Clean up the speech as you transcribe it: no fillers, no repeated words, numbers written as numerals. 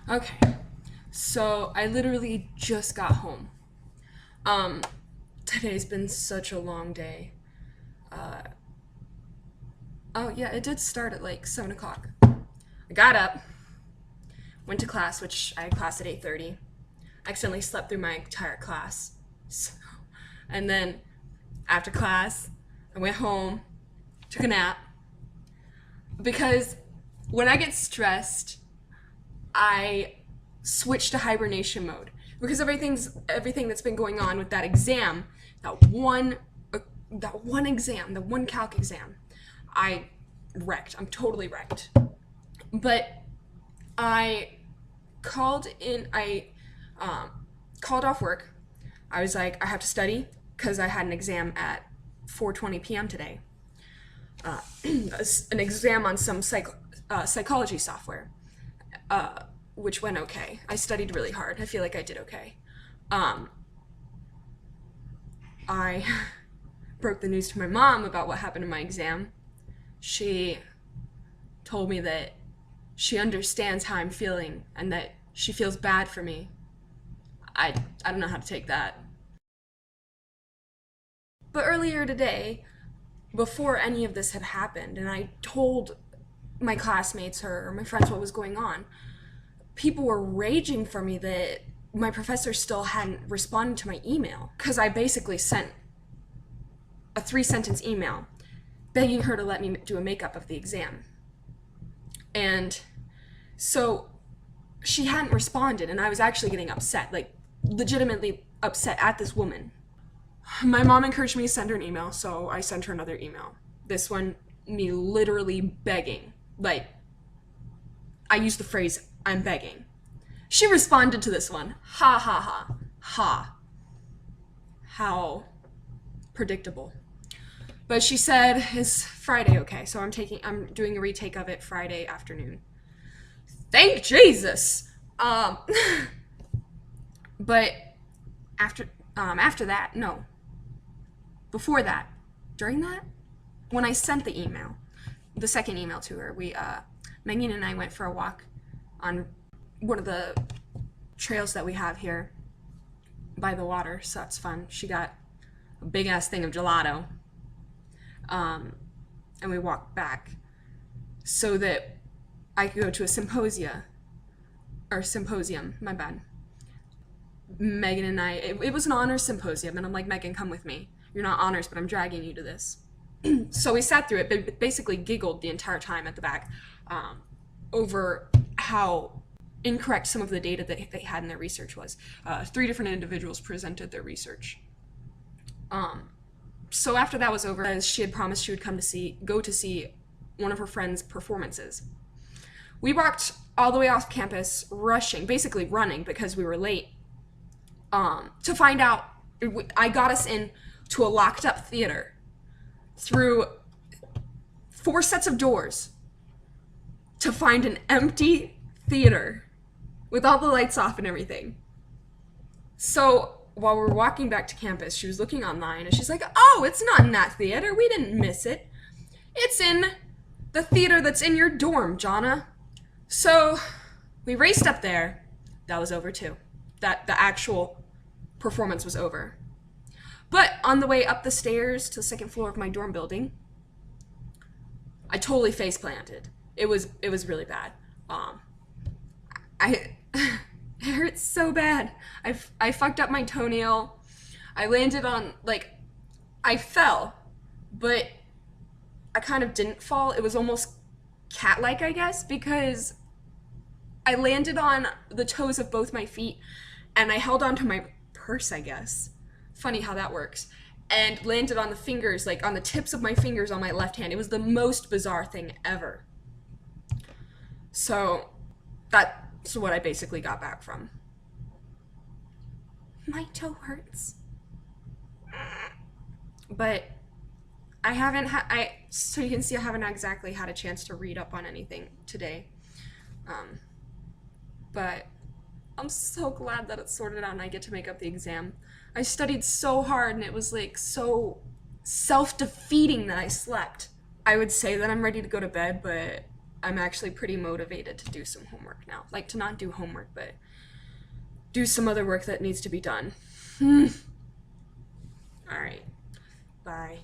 Okay, so I literally just got home. Um, Today's been such a long day. Uh, oh yeah, it did start at like 7 o'clock. I got up, went to class, which I had class at 8:30. Accidentally slept through my entire class. So, and then after class, I went home, took a nap because when I get stressed, I switch to hibernation mode because everything that's been going on with that exam, that one uh, that one exam, the one calc exam, I wrecked. I'm totally wrecked. But I called in. I um, called off work. I was like, I have to study because I had an exam at 4:20 p.m. today. An exam on some psychology software, which went okay. I studied really hard. I feel like I did okay. Um, I broke the news to my mom about what happened in my exam. She told me that she understands how I'm feeling and that she feels bad for me. I don't know how to take that. But earlier today, before any of this had happened, and I told my classmates or my friends what was going on, people were raging for me that my professor still hadn't responded to my email because I basically sent a 3 sentence email begging her to let me do a makeup of the exam. And so she hadn't responded, and I was actually getting upset, like legitimately upset at this woman. My mom encouraged me to send her an email, so I sent her another email. This one, me literally begging. Like, I used the phrase, I'm begging. She responded to this one. Ha ha ha. Ha. How predictable. But she said, is Friday okay? So I'm doing a retake of it Friday afternoon. Thank Jesus! Um, but after that, no. Before that, during that, when I sent the email, the second email to her, Megan and I went for a walk on one of the trails that we have here by the water, so that's fun. She got a big ass thing of gelato, and we walked back so that I could go to a symposium, my bad. Megan and it was an honors symposium, and I'm like, Megan, come with me. You're not honors, but I'm dragging you to this. So we sat through it, but basically giggled the entire time at the back over how incorrect some of the data that they had in their research was. 3 different individuals presented their research. So after that was over, as she had promised she would go to see one of her friends' performances. We walked all the way off campus, rushing, basically running because we were late, to find out. I got us in to a locked up theater through 4 sets of doors to find an empty theater with all the lights off and everything. So while we're walking back to campus, she was looking online and she's like, oh, it's not in that theater. We didn't miss it. It's in the theater that's in your dorm, Jonna. So we raced up there. That was over too. That the actual performance was over. But on the way up the stairs to the second floor of my dorm building, I totally face planted. It was really bad. I it hurt so bad. I fucked up my toenail. I landed on I fell, but I kind of didn't fall. It was almost cat-like, I guess, because I landed on the toes of both my feet and I held onto my purse, I guess. Funny how that works. And landed on the fingers, on the tips of my fingers on my left hand. It was the most bizarre thing ever. So that's what I basically got back from. My toe hurts. But so you can see I haven't exactly had a chance to read up on anything today. But I'm so glad that it's sorted out and I get to make up the exam. I studied so hard and it was so self-defeating that I slept. I would say that I'm ready to go to bed, but I'm actually pretty motivated to do some homework now. Like, to not do homework, but do some other work that needs to be done. All right. Bye.